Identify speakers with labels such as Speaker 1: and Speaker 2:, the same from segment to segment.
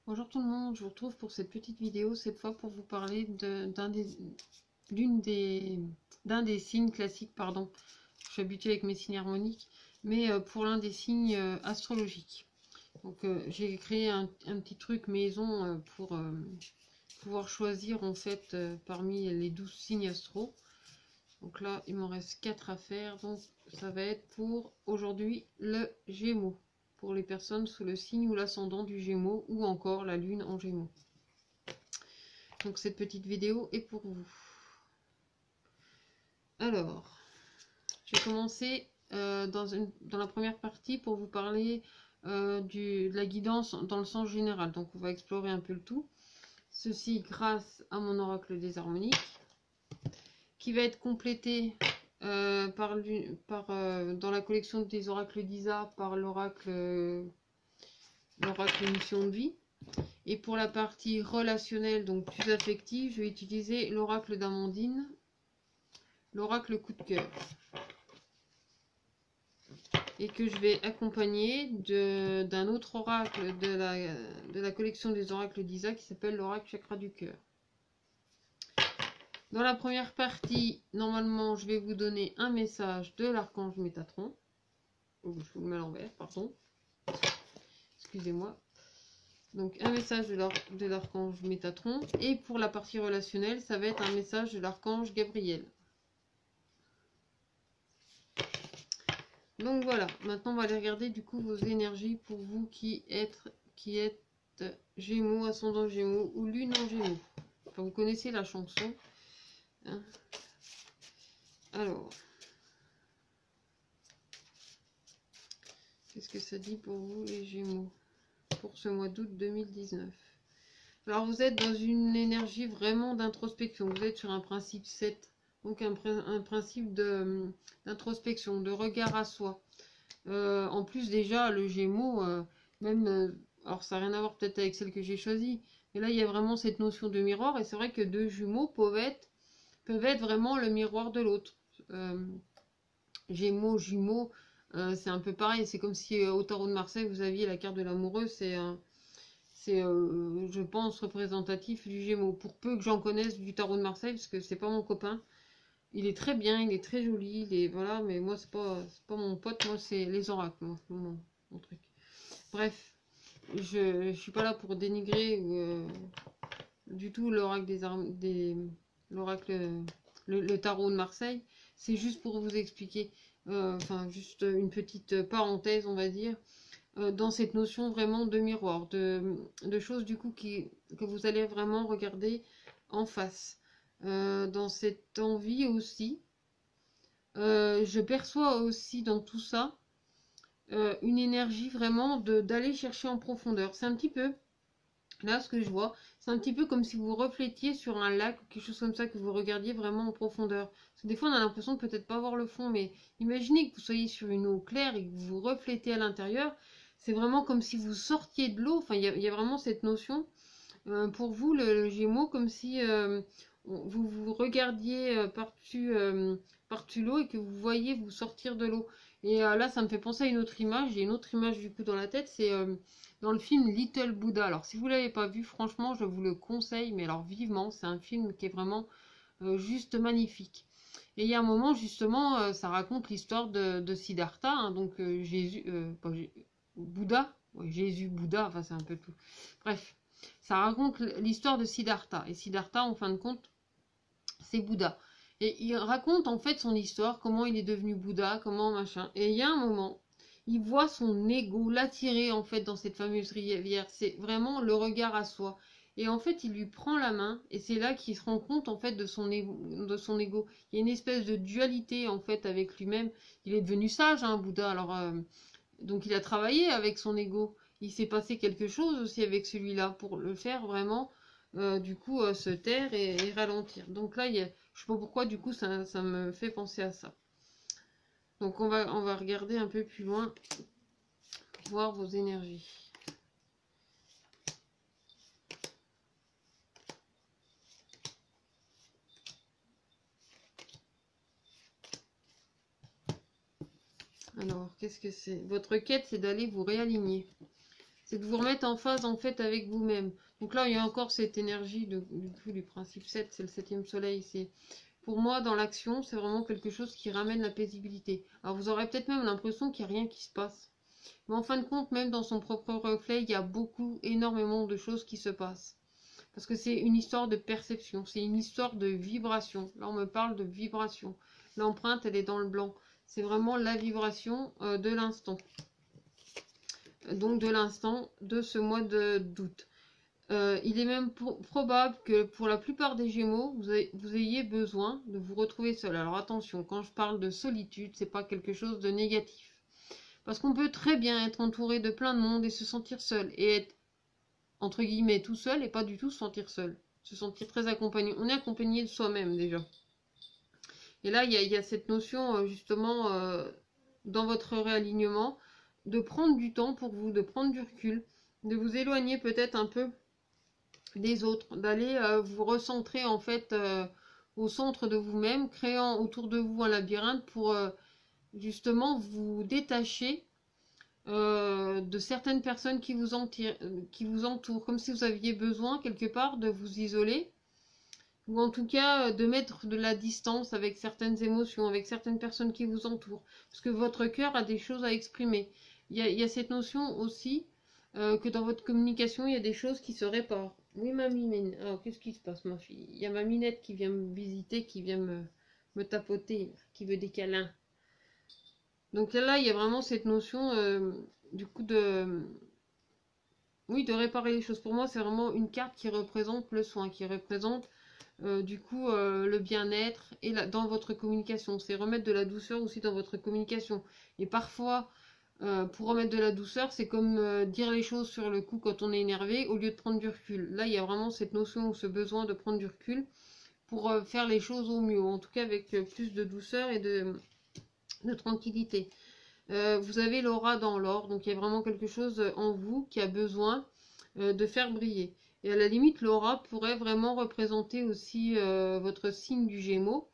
Speaker 1: Bonjour tout le monde, je vous retrouve pour cette petite vidéo, cette fois pour vous parler d'un des signes classiques, pardon. Je suis habituée avec mes signes harmoniques, mais pour l'un des signes astrologiques. Donc j'ai créé un petit truc maison pour pouvoir choisir en fait parmi les 12 signes astro. Donc là, il m'en reste 4 à faire, donc ça va être pour aujourd'hui le Gémeaux, pour les personnes sous le signe ou l'ascendant du Gémeaux, ou encore la lune en Gémeaux. Donc cette petite vidéo est pour vous. Alors, je vais commencer dans la première partie pour vous parler de la guidance dans le sens général. Donc on va explorer un peu le tout. Ceci grâce à mon oracle des harmoniques, qui va être complété dans la collection des oracles d'Isa par l'oracle mission de vie. Et pour la partie relationnelle, donc plus affective, je vais utiliser l'oracle d'Amandine, l'oracle coup de cœur. Et que je vais accompagner d'un autre oracle de la collection des oracles d'Isa qui s'appelle l'oracle chakra du cœur. Dans la première partie, normalement, je vais vous donner un message de l'archange Métatron. Oh, je vous le mets à l'envers, pardon. Excusez-moi. Donc un message de l'archange Métatron. Et pour la partie relationnelle, ça va être un message de l'archange Gabriel. Donc voilà, maintenant on va aller regarder du coup vos énergies pour vous qui êtes Gémeaux, ascendant Gémeaux ou lune en Gémeaux. Enfin, vous connaissez la chanson. Hein. Alors, qu'est-ce que ça dit pour vous les Gémeaux pour ce mois d'août 2019? Alors vous êtes dans une énergie vraiment d'introspection. Vous êtes sur un principe 7. Donc un principe d'introspection, de regard à soi. En plus déjà le Gémeaux, même, alors ça n'a rien à voir peut-être avec celle que j'ai choisie, mais là il y a vraiment cette notion de miroir, et c'est vrai que deux jumeaux peuvent être vraiment le miroir de l'autre. Gémeaux, jumeaux, c'est un peu pareil, c'est comme si au tarot de Marseille vous aviez la carte de l'amoureux, c'est je pense représentatif du Gémeaux, pour peu que j'en connaisse du tarot de Marseille, parce que c'est pas mon copain. Il est très bien, il est très joli, voilà, mais moi c'est pas mon pote, moi c'est les oracles, mon truc. Bref, je suis pas là pour dénigrer du tout l'oracle l'oracle, le tarot de Marseille. C'est juste pour vous expliquer, enfin juste une petite parenthèse, on va dire, dans cette notion vraiment de miroir, de choses du coup que vous allez vraiment regarder en face. Dans cette envie aussi, je perçois aussi dans tout ça une énergie vraiment d'aller chercher en profondeur. C'est un petit peu, là ce que je vois, c'est un petit peu comme si vous reflétiez sur un lac ou quelque chose comme ça, que vous regardiez vraiment en profondeur. Parce que des fois on a l'impression de peut-être pas voir le fond, mais imaginez que vous soyez sur une eau claire et que vous vous reflétez à l'intérieur. C'est vraiment comme si vous sortiez de l'eau. Enfin, il y a vraiment cette notion. Pour vous, le Gémeaux, comme si vous vous regardiez par-dessus l'eau et que vous voyez vous sortir de l'eau. Et là, ça me fait penser à une autre image. J'ai une autre image du coup dans la tête. C'est dans le film Little Buddha. Alors, si vous ne l'avez pas vu, franchement, je vous le conseille, mais alors vivement. C'est un film qui est vraiment juste magnifique. Et il y a un moment, justement, ça raconte l'histoire de Siddhartha, hein, donc Jésus, Bouddha, ouais, Jésus, Bouddha, enfin c'est un peu tout. Bref, ça raconte l'histoire de Siddhartha. Et Siddhartha, en fin de compte, c'est Bouddha. Et il raconte en fait son histoire, comment il est devenu Bouddha, comment machin. Et il y a un moment, il voit son ego l'attirer en fait dans cette fameuse rivière. C'est vraiment le regard à soi. Et en fait, il lui prend la main, et c'est là qu'il se rend compte en fait de son ego. Il y a une espèce de dualité en fait avec lui-même. Il est devenu sage, hein, Bouddha. Alors, donc il a travaillé avec son ego. Il s'est passé quelque chose aussi avec celui-là pour le faire vraiment, du coup, se taire et ralentir. Donc là, je sais pas pourquoi, du coup, ça me fait penser à ça. Donc on va regarder un peu plus loin, voir vos énergies. Alors, qu'est-ce que c'est? Votre quête, c'est d'aller vous réaligner. C'est de vous remettre en phase en fait avec vous-même. Donc là, il y a encore cette énergie du principe 7, c'est le septième soleil. C'est pour moi, dans l'action, c'est vraiment quelque chose qui ramène la paisibilité. Alors vous aurez peut-être même l'impression qu'il n'y a rien qui se passe. Mais en fin de compte, même dans son propre reflet, il y a beaucoup, énormément de choses qui se passent. Parce que c'est une histoire de perception, c'est une histoire de vibration. Là, on me parle de vibration. L'empreinte, elle est dans le blanc. C'est vraiment la vibration de l'instant. Donc de l'instant de ce mois d'août. Il est même probable que pour la plupart des Gémeaux, vous ayez besoin de vous retrouver seul. Alors attention, quand je parle de solitude, c'est pas quelque chose de négatif. Parce qu'on peut très bien être entouré de plein de monde et se sentir seul. Et être, entre guillemets, tout seul et pas du tout se sentir seul. Se sentir très accompagné. On est accompagné de soi-même déjà. Et là, il y a cette notion, justement, dans votre réalignement, de prendre du temps pour vous, de prendre du recul, de vous éloigner peut-être un peu des autres, d'aller vous recentrer en fait au centre de vous-même, créant autour de vous un labyrinthe pour justement vous détacher de certaines personnes qui vous entourent, comme si vous aviez besoin quelque part de vous isoler, ou en tout cas de mettre de la distance avec certaines émotions, avec certaines personnes qui vous entourent, parce que votre cœur a des choses à exprimer. Il y a cette notion aussi que dans votre communication, il y a des choses qui se réparent. Oui, ma mimine. Alors, qu'est-ce qui se passe, ma fille? Il y a ma minette qui vient me visiter, qui vient me tapoter, qui veut des câlins. Donc là, il y a vraiment cette notion, du coup, oui, de réparer les choses. Pour moi, c'est vraiment une carte qui représente le soin, qui représente, du coup, le bien-être et dans votre communication. C'est remettre de la douceur aussi dans votre communication. Et parfois, pour remettre de la douceur, c'est comme dire les choses sur le coup quand on est énervé, au lieu de prendre du recul. Là, il y a vraiment cette notion ou ce besoin de prendre du recul pour faire les choses au mieux, en tout cas avec plus de douceur et de tranquillité. Vous avez l'aura dans l'or, donc il y a vraiment quelque chose en vous qui a besoin de faire briller. Et à la limite, l'aura pourrait vraiment représenter aussi votre signe du Gémeaux,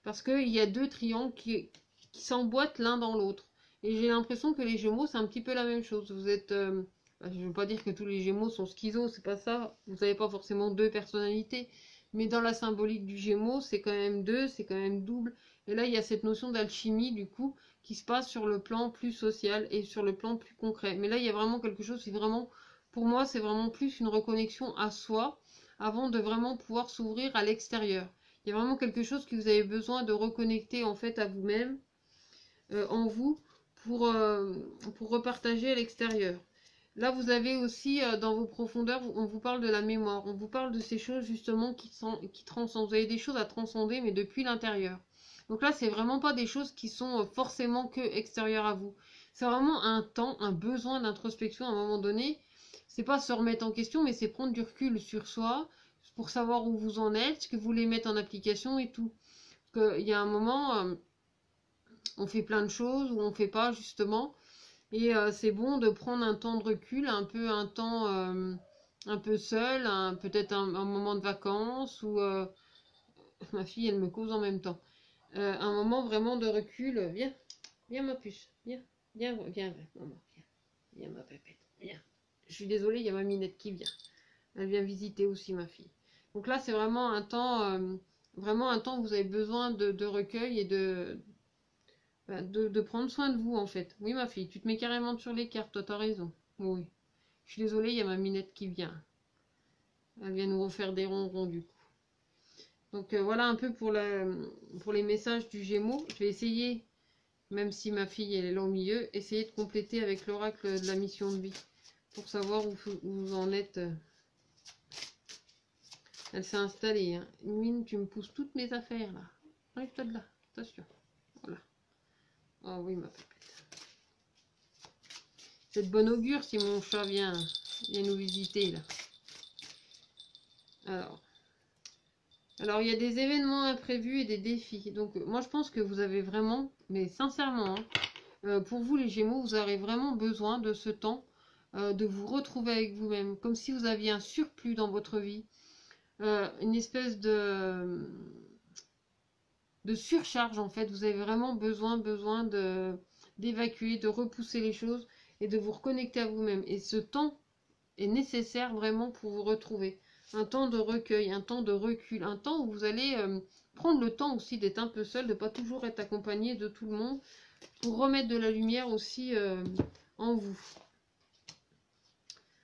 Speaker 1: parce qu'il y a deux triangles qui s'emboîtent l'un dans l'autre. Et j'ai l'impression que les Gémeaux, c'est un petit peu la même chose. Vous êtes, je ne veux pas dire que tous les Gémeaux sont schizo, c'est pas ça. Vous n'avez pas forcément deux personnalités. Mais dans la symbolique du Gémeaux, c'est quand même deux, c'est quand même double. Et là, il y a cette notion d'alchimie, du coup, qui se passe sur le plan plus social et sur le plan plus concret. Mais là, il y a vraiment quelque chose, c'est vraiment, pour moi, c'est vraiment plus une reconnexion à soi avant de vraiment pouvoir s'ouvrir à l'extérieur. Il y a vraiment quelque chose que vous avez besoin de reconnecter en fait à vous-même, en vous, pour repartager à l'extérieur. Là, vous avez aussi dans vos profondeurs, on vous parle de la mémoire, on vous parle de ces choses justement qui transcendent. Vous avez des choses à transcender, mais depuis l'intérieur. Donc là, c'est vraiment pas des choses qui sont forcément que extérieures à vous. C'est vraiment un temps, un besoin d'introspection à un moment donné. C'est pas se remettre en question, mais c'est prendre du recul sur soi pour savoir où vous en êtes, ce que vous voulez mettre en application et tout. Parce qu'il y a un moment, on fait plein de choses ou on fait pas justement. Et c'est bon de prendre un temps de recul, un temps un peu seul, peut-être un moment de vacances ou ma fille elle me cause en même temps. Un moment vraiment de recul. Viens, viens ma puce, viens, viens, viens, maman, viens, viens ma pépette, viens. Je suis désolée, il y a ma minette qui vient. Elle vient visiter aussi ma fille. Donc là c'est vraiment un temps où vous avez besoin de recueil et de prendre soin de vous en fait. Oui ma fille, tu te mets carrément sur les cartes, toi t'as raison. Oui. Je suis désolée, il y a ma minette qui vient. Elle vient nous refaire des ronrons du coup. Donc voilà un peu pour les messages du Gémeaux. Je vais essayer, même si ma fille elle est là au milieu, essayer de compléter avec l'oracle de la mission de vie. Pour savoir où vous en êtes. Elle s'est installée. Hein. Mine, tu me pousses toutes mes affaires là. Arrive-toi de là. Attention. Voilà. Oh oui ma pépette. C'est de bon augure si mon chat vient nous visiter là. Alors il y a des événements imprévus et des défis. Donc moi je pense que vous avez vraiment, mais sincèrement, hein, pour vous les Gémeaux, vous aurez vraiment besoin de ce temps de vous retrouver avec vous-même, comme si vous aviez un surplus dans votre vie, une espèce de surcharge en fait. Vous avez vraiment besoin d'évacuer, de repousser les choses et de vous reconnecter à vous-même. Et ce temps est nécessaire vraiment pour vous retrouver. Un temps de recueil, un temps de recul, un temps où vous allez prendre le temps aussi d'être un peu seul, de ne pas toujours être accompagné de tout le monde, pour remettre de la lumière aussi en vous.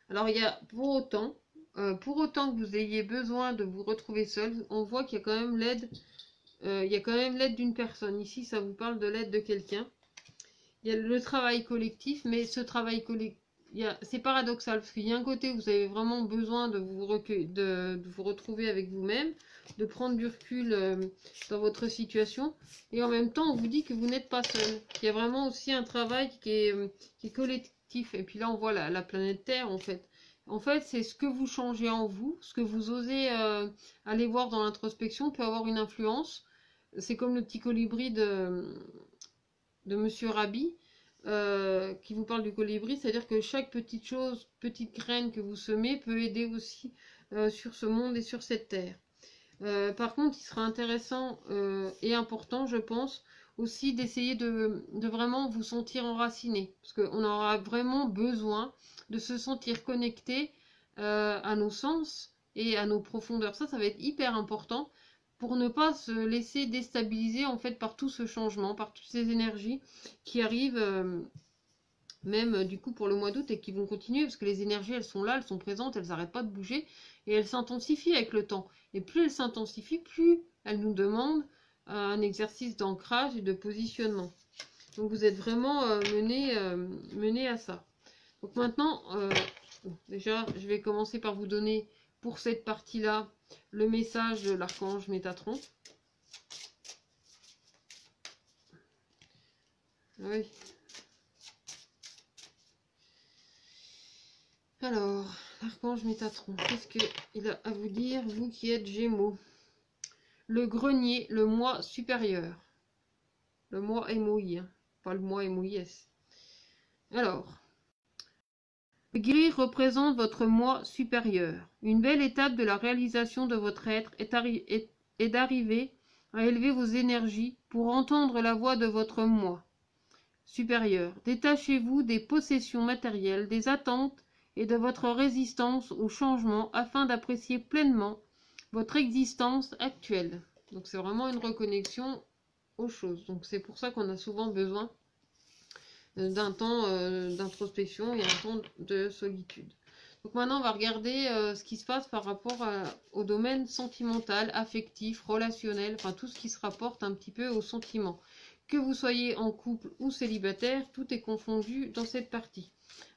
Speaker 1: Alors il y a pour autant que vous ayez besoin de vous retrouver seul, on voit qu'il y a quand même l'aide. Il y a quand même l'aide d'une personne. Ici, ça vous parle de l'aide de quelqu'un. Il y a le travail collectif, mais ce travail collectif, c'est paradoxal, parce qu'il y a un côté où vous avez vraiment besoin de vous retrouver avec vous-même, de prendre du recul dans votre situation, et en même temps, on vous dit que vous n'êtes pas seul. Il y a vraiment aussi un travail qui est collectif. Et puis là, on voit la planète Terre, en fait. En fait, c'est ce que vous changez en vous, ce que vous osez aller voir dans l'introspection peut avoir une influence. C'est comme le petit colibri de Monsieur Rabi, qui vous parle du colibri, c'est-à-dire que chaque petite chose, petite graine que vous semez peut aider aussi sur ce monde et sur cette terre. Par contre, il sera intéressant et important, je pense, aussi d'essayer de vraiment vous sentir enraciné, parce qu'on aura vraiment besoin de se sentir connecté à nos sens et à nos profondeurs. Ça va être hyper important pour ne pas se laisser déstabiliser en fait par tout ce changement, par toutes ces énergies qui arrivent même du coup pour le mois d'août et qui vont continuer, parce que les énergies elles sont là, elles sont présentes, elles n'arrêtent pas de bouger et elles s'intensifient avec le temps. Et plus elles s'intensifient, plus elles nous demandent un exercice d'ancrage et de positionnement. Donc vous êtes vraiment mené à ça. Donc maintenant, déjà, je vais commencer par vous donner pour cette partie-là le message de l'archange Métatron. Oui. Alors, l'archange Métatron, qu'est-ce qu'il a à vous dire, vous qui êtes Gémeaux? Le grenier, le moi supérieur. Le moi MOI, hein, pas le moi MOIS. Alors, le guérir représente votre moi supérieur. Une belle étape de la réalisation de votre être est d'arriver à élever vos énergies pour entendre la voix de votre moi supérieur. Détachez-vous des possessions matérielles, des attentes et de votre résistance au changement afin d'apprécier pleinement votre existence actuelle. Donc c'est vraiment une reconnexion aux choses. Donc c'est pour ça qu'on a souvent besoin d'un temps d'introspection et un temps de solitude. Donc maintenant on va regarder ce qui se passe par rapport au domaine sentimental, affectif, relationnel, enfin tout ce qui se rapporte un petit peu aux sentiments. Que vous soyez en couple ou célibataire, tout est confondu dans cette partie.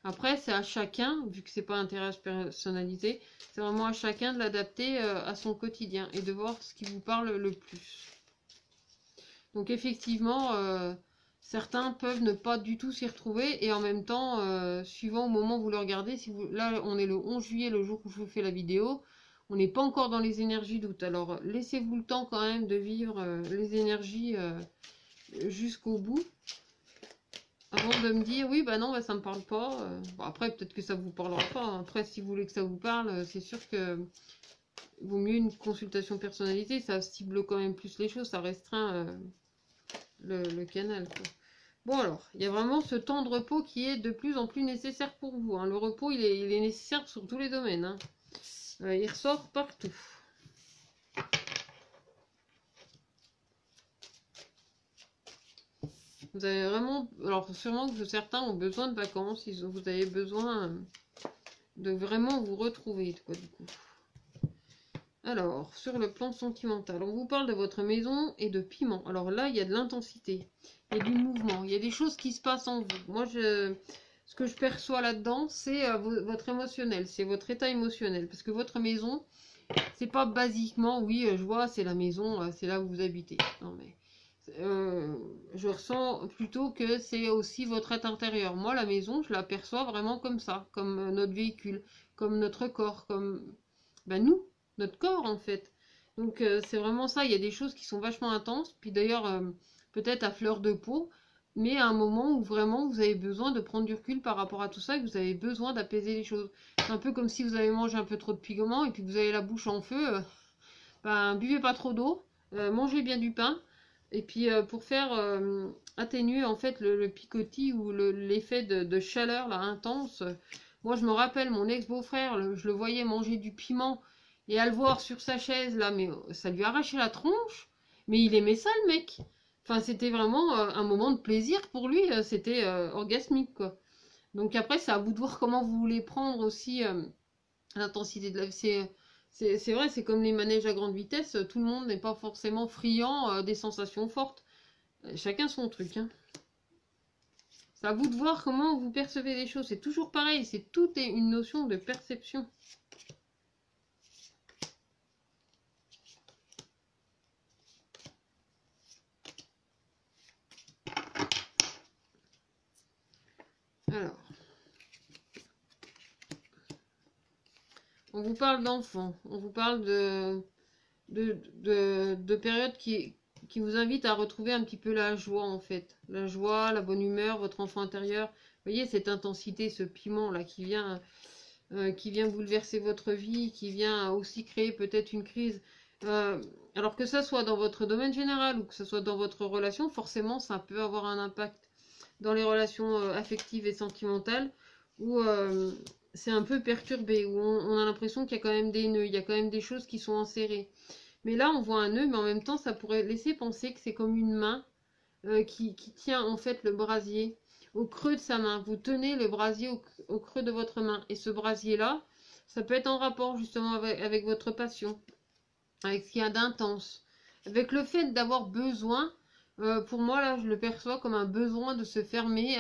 Speaker 1: Après, c'est à chacun, vu que c'est pas un tirage personnalisé, c'est vraiment à chacun de l'adapter à son quotidien et de voir ce qui vous parle le plus. Donc effectivement, certains peuvent ne pas du tout s'y retrouver et en même temps, suivant au moment où vous le regardez, si vous, là on est le 11 juillet, le jour où je vous fais la vidéo, on n'est pas encore dans les énergies d'août. Alors laissez-vous le temps quand même de vivre les énergies jusqu'au bout avant de me dire oui bah non bah, ça me parle pas. Bon, après peut-être que ça vous parlera pas, hein. Après si vous voulez que ça vous parle, c'est sûr que vaut mieux une consultation personnalisée, ça cible quand même plus les choses, ça restreint le canal quoi. Bon alors, il y a vraiment ce temps de repos qui est de plus en plus nécessaire pour vous, hein. Le repos il est nécessaire sur tous les domaines, hein. Il ressort partout. Vous avez vraiment... Alors sûrement que certains ont besoin de vacances, vous avez besoin de vraiment vous retrouver, quoi, du coup. Alors, sur le plan sentimental, on vous parle de votre maison et de piment. Alors là, il y a de l'intensité, il y a du mouvement, il y a des choses qui se passent en vous. Moi, ce que je perçois là-dedans, c'est votre émotionnel, c'est votre état émotionnel. Parce que votre maison, c'est pas basiquement, oui, je vois, c'est la maison, c'est là où vous habitez. Non, mais... je ressens plutôt que c'est aussi votre être intérieur. Moi, la maison, je la perçois vraiment comme ça, comme notre véhicule, comme notre corps, comme ben, nous, notre corps en fait. Donc c'est vraiment ça, il y a des choses qui sont vachement intenses, puis d'ailleurs peut-être à fleur de peau, mais à un moment où vraiment vous avez besoin de prendre du recul par rapport à tout ça, et que vous avez besoin d'apaiser les choses. C'est un peu comme si vous avez mangé un peu trop de piment et puis que vous avez la bouche en feu, ben buvez pas trop d'eau, mangez bien du pain, Et puis pour faire atténuer en fait le picotis ou l'effet de chaleur là intense. Moi je me rappelle mon ex-beau-frère, je le voyais manger du piment et à le voir sur sa chaise là, mais ça lui arrachait la tronche. Mais il aimait ça le mec. Enfin c'était vraiment un moment de plaisir pour lui, c'était orgasmique quoi. Donc après c'est à vous de voir comment vous voulez prendre aussi l'intensité de la... C'est vrai, c'est comme les manèges à grande vitesse, tout le monde n'est pas forcément friand des sensations fortes. Chacun son truc, hein. C'est à vous de voir comment vous percevez les choses. C'est toujours pareil, tout est une notion de perception. Alors, on vous parle d'enfants, on vous parle de périodes qui vous invitent à retrouver un petit peu la joie en fait. La joie, la bonne humeur, votre enfant intérieur. Vous voyez cette intensité, ce piment là qui vient bouleverser votre vie, qui vient aussi créer peut-être une crise. Alors que ça soit dans votre domaine général ou que ce soit dans votre relation, forcément ça peut avoir un impact dans les relations affectives et sentimentales où c'est un peu perturbé, où on a l'impression qu'il y a quand même des nœuds, il y a quand même des choses qui sont enserrées. Mais là, on voit un nœud, mais en même temps, ça pourrait laisser penser que c'est comme une main qui tient en fait le brasier au creux de sa main. Vous tenez le brasier au creux de votre main. Et ce brasier-là, ça peut être en rapport justement avec votre passion, avec ce qu'il y a d'intense, avec le fait d'avoir besoin. Pour moi, là, je le perçois comme un besoin de se fermer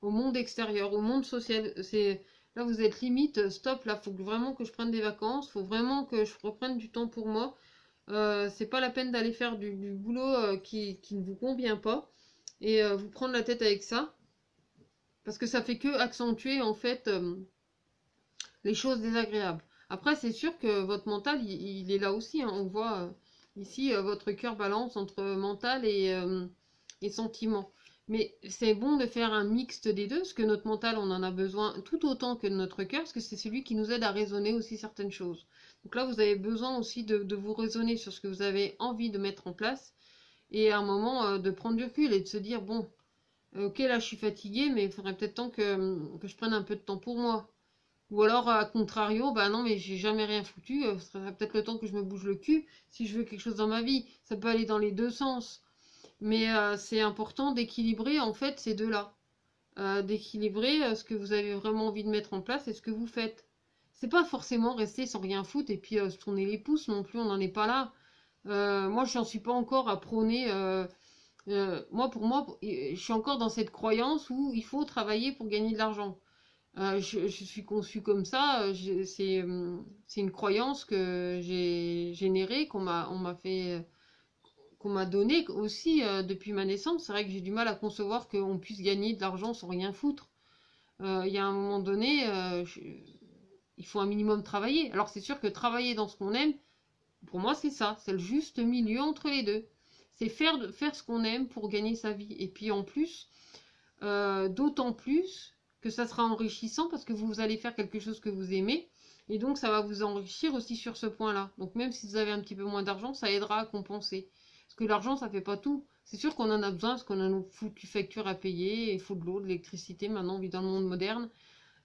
Speaker 1: au monde extérieur, au monde social. Là, vous êtes limite, stop, là, faut vraiment que je prenne des vacances, faut vraiment que je reprenne du temps pour moi. C'est pas la peine d'aller faire du boulot qui ne vous convient pas et vous prendre la tête avec ça parce que ça fait que accentuer en fait les choses désagréables. Après, c'est sûr que votre mental, il est là aussi, hein. On voit ici votre cœur balance entre mental et sentiment. Mais c'est bon de faire un mixte des deux, parce que notre mental, on en a besoin tout autant que notre cœur, parce que c'est celui qui nous aide à raisonner aussi certaines choses. Donc là, vous avez besoin aussi de vous raisonner sur ce que vous avez envie de mettre en place, et à un moment de prendre du recul et de se dire, bon, ok, là je suis fatiguée, mais il faudrait peut-être temps que je prenne un peu de temps pour moi. Ou alors, à contrario, bah non, mais j'ai jamais rien foutu, ce serait peut-être le temps que je me bouge le cul si je veux quelque chose dans ma vie. Ça peut aller dans les deux sens. Mais c'est important d'équilibrer en fait ces deux-là. D'équilibrer ce que vous avez vraiment envie de mettre en place et ce que vous faites. C'est pas forcément rester sans rien foutre et puis se tourner les pouces non plus, on n'en est pas là. Moi, je n'en suis pas encore à prôner. Pour moi, je suis encore dans cette croyance où il faut travailler pour gagner de l'argent. Je suis conçue comme ça. C'est une croyance que j'ai générée, on m'a fait, qu'on m'a donnée aussi depuis ma naissance. C'est vrai que j'ai du mal à concevoir qu'on puisse gagner de l'argent sans rien foutre. Il y a un moment donné, il faut un minimum travailler. Alors c'est sûr que travailler dans ce qu'on aime, pour moi c'est ça, c'est le juste milieu entre les deux. C'est faire ce qu'on aime pour gagner sa vie. Et puis en plus, d'autant plus que ça sera enrichissant parce que vous allez faire quelque chose que vous aimez. Et donc ça va vous enrichir aussi sur ce point-là. Donc même si vous avez un petit peu moins d'argent, ça aidera à compenser. Parce que l'argent, ça fait pas tout. C'est sûr qu'on en a besoin parce qu'on a nos foutues factures à payer, il faut de l'eau, de l'électricité, maintenant on vit dans le monde moderne.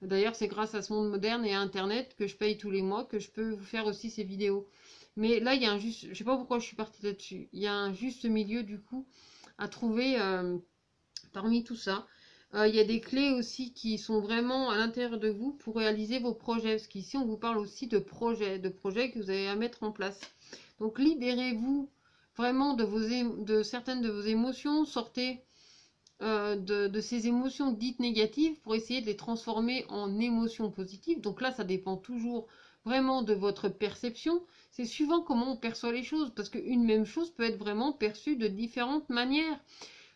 Speaker 1: D'ailleurs, c'est grâce à ce monde moderne et à Internet que je paye tous les mois que je peux vous faire aussi ces vidéos. Mais là, il y a un juste... Je sais pas pourquoi je suis partie là-dessus. Il y a un juste milieu, du coup, à trouver parmi tout ça. Il y a des clés aussi qui sont vraiment à l'intérieur de vous pour réaliser vos projets. Parce qu'ici, on vous parle aussi de projets que vous avez à mettre en place. Donc, libérez-vous vraiment de certaines de vos émotions. Sortez de ces émotions dites négatives pour essayer de les transformer en émotions positives. Donc là, ça dépend toujours vraiment de votre perception. C'est suivant comment on perçoit les choses, parce qu'une même chose peut être vraiment perçue de différentes manières.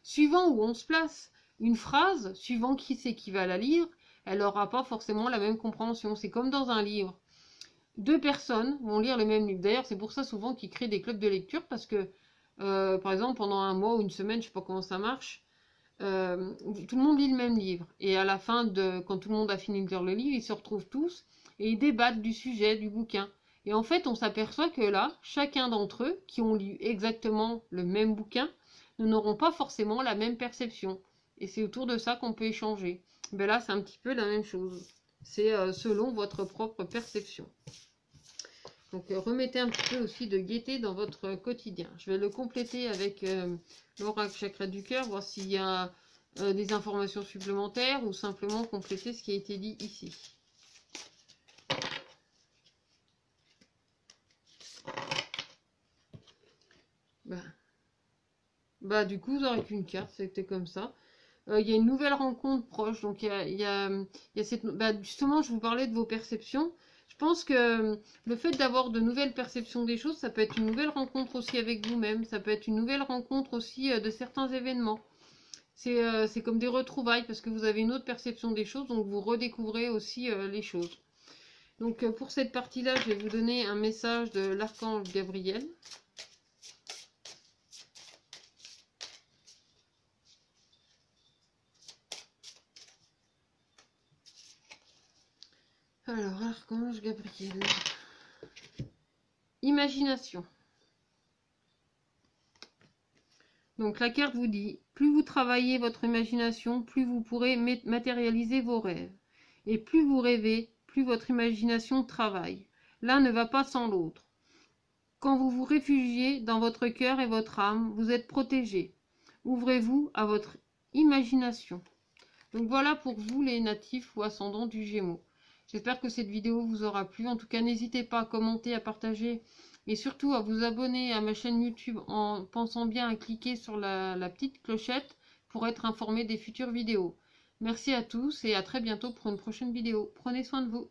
Speaker 1: Suivant où on se place, une phrase, suivant qui c'est qui va la lire, elle n'aura pas forcément la même compréhension. C'est comme dans un livre. Deux personnes vont lire le même livre. D'ailleurs, c'est pour ça souvent qu'ils créent des clubs de lecture, parce que, par exemple, pendant un mois ou une semaine, je ne sais pas comment ça marche, tout le monde lit le même livre. Et à la fin, quand tout le monde a fini de lire le livre, ils se retrouvent tous et ils débattent du sujet, du bouquin. Et en fait, on s'aperçoit que là, chacun d'entre eux, qui ont lu exactement le même bouquin, nous n'aurons pas forcément la même perception. Et c'est autour de ça qu'on peut échanger. Ben là, c'est un petit peu la même chose. C'est selon votre propre perception. Donc, remettez un petit peu aussi de gaieté dans votre quotidien. Je vais le compléter avec l'oracle chakra du cœur, voir s'il y a des informations supplémentaires ou simplement compléter ce qui a été dit ici. Du coup, vous n'aurez qu'une carte, c'était comme ça. Il y a une nouvelle rencontre proche, donc il y a cette... justement, je vous parlais de vos perceptions. Je pense que le fait d'avoir de nouvelles perceptions des choses, ça peut être une nouvelle rencontre aussi avec vous-même, ça peut être une nouvelle rencontre aussi de certains événements. C'est comme des retrouvailles, parce que vous avez une autre perception des choses, donc vous redécouvrez aussi les choses. Donc pour cette partie-là, je vais vous donner un message de l'archange Gabriel. Alors, archange Gabriel. Imagination. Donc la carte vous dit, plus vous travaillez votre imagination, plus vous pourrez matérialiser vos rêves. Et plus vous rêvez, plus votre imagination travaille. L'un ne va pas sans l'autre. Quand vous vous réfugiez dans votre cœur et votre âme, vous êtes protégé. Ouvrez-vous à votre imagination. Donc voilà pour vous les natifs ou ascendants du Gémeaux. J'espère que cette vidéo vous aura plu. En tout cas, n'hésitez pas à commenter, à partager et surtout à vous abonner à ma chaîne YouTube en pensant bien à cliquer sur la petite clochette pour être informé des futures vidéos. Merci à tous et à très bientôt pour une prochaine vidéo. Prenez soin de vous.